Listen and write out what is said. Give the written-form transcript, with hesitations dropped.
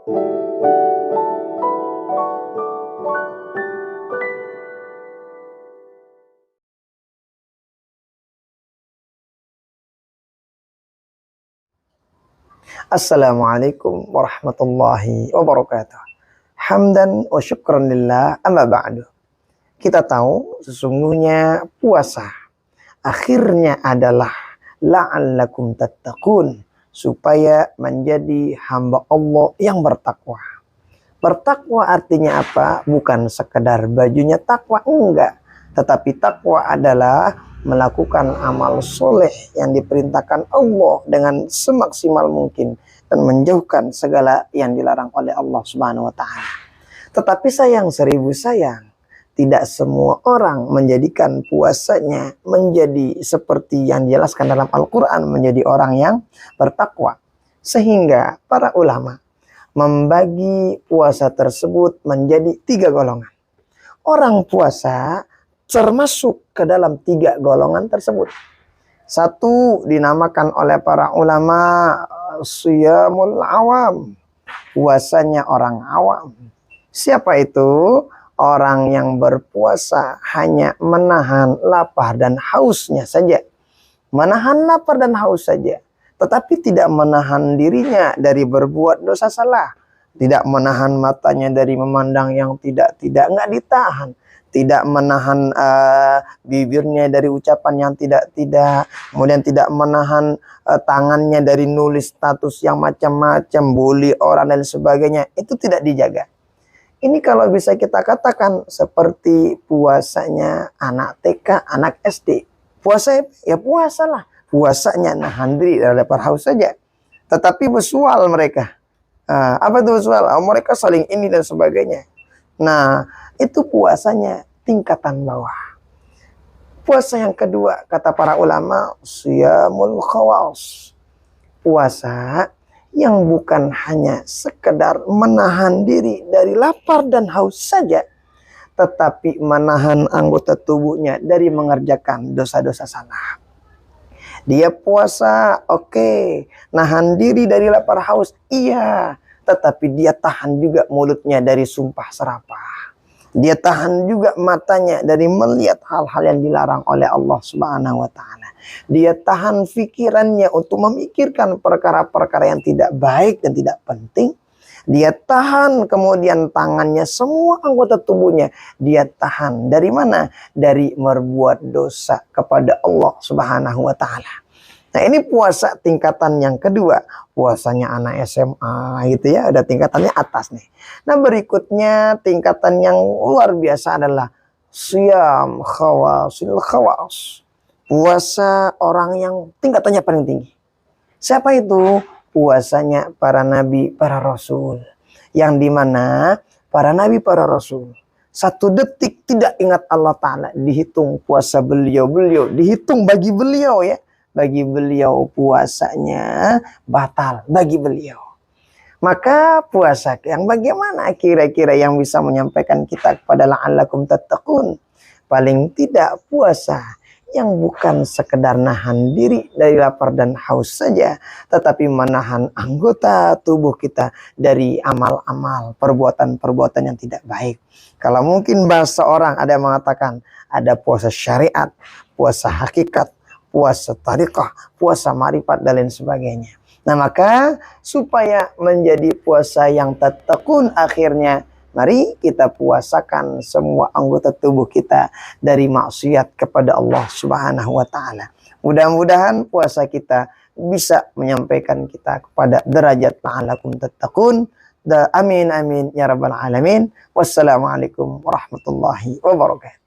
Assalamualaikum warahmatullahi wabarakatuh. Hamdan wa syukran lillah, amma ba'du. Kita tahu sesungguhnya puasa akhirnya adalah la'allakum tattaqun, supaya menjadi hamba Allah yang bertakwa. Bertakwa artinya apa? Bukan sekedar bajunya takwa, enggak. Tetapi takwa adalah melakukan amal soleh yang diperintahkan Allah dengan semaksimal mungkin dan menjauhkan segala yang dilarang oleh Allah Subhanahu wa taala. Tetapi sayang seribu sayang, tidak semua orang menjadikan puasanya menjadi seperti yang dijelaskan dalam Al-Qur'an, menjadi orang yang bertakwa. Sehingga para ulama membagi puasa tersebut menjadi 3 golongan. Orang puasa termasuk ke dalam 3 golongan tersebut. Satu dinamakan oleh para ulama Shiyamul Awam, puasanya orang awam. Siapa itu? Orang yang berpuasa hanya menahan lapar dan hausnya saja. Menahan lapar dan haus saja. Tetapi tidak menahan dirinya dari berbuat dosa salah. Tidak menahan matanya dari memandang yang tidak-tidak. Nggak ditahan. Tidak menahan bibirnya dari ucapan yang tidak-tidak. Kemudian tidak menahan tangannya dari nulis status yang macam-macam, bully orang dan sebagainya. Itu tidak dijaga. Ini kalau bisa kita katakan seperti puasanya anak TK, anak SD. Puasa ya puasalah. Puasanya nahan diri dari lapar haus saja. Tetapi bersual mereka. Apa itu bersual? Mereka saling ini dan sebagainya. Nah, itu puasanya tingkatan bawah. Puasa yang kedua, kata para ulama, Shiyamul Khawas. Puasa yang bukan hanya sekedar menahan diri dari lapar dan haus saja, tetapi menahan anggota tubuhnya dari mengerjakan dosa-dosa salah. Dia puasa, oke, nahan diri dari lapar haus, iya, tetapi dia tahan juga mulutnya dari sumpah serapah. Dia tahan juga matanya dari melihat hal-hal yang dilarang oleh Allah Subhanahu wa taala. Dia tahan pikirannya untuk memikirkan perkara-perkara yang tidak baik dan tidak penting. Dia tahan kemudian tangannya, semua anggota tubuhnya. Dia tahan dari mana? Dari berbuat dosa kepada Allah Subhanahu wa taala. Nah, ini puasa tingkatan yang kedua. Puasanya anak SMA gitu ya, ada tingkatannya atas nih. Nah, berikutnya tingkatan yang luar biasa adalah Shiyam Khawasil Khawas. Puasa orang yang tingkatannya paling tinggi. Siapa itu? Puasanya para nabi, para rasul. Yang dimana para nabi, para rasul, 1 detik tidak ingat Allah Ta'ala, dihitung puasa beliau-beliau, dihitung bagi beliau ya. Bagi beliau puasanya batal bagi beliau. Maka puasa yang bagaimana kira-kira yang bisa menyampaikan kita kepada la'allakum tattaqun? Paling tidak puasa yang bukan sekedar nahan diri dari lapar dan haus saja, tetapi menahan anggota tubuh kita dari amal-amal, perbuatan-perbuatan yang tidak baik. Kalau mungkin bahasa orang ada yang mengatakan ada puasa syariat, puasa hakikat, puasa tariqah, puasa marifat dan lain sebagainya. Nah, maka supaya menjadi puasa yang tattaqun akhirnya, mari kita puasakan semua anggota tubuh kita dari maksiat kepada Allah Subhanahu wa taala. Mudah-mudahan puasa kita bisa menyampaikan kita kepada derajat la'allakum tattaqun. Amin amin ya rabbal alamin. Wassalamualaikum warahmatullahi wabarakatuh.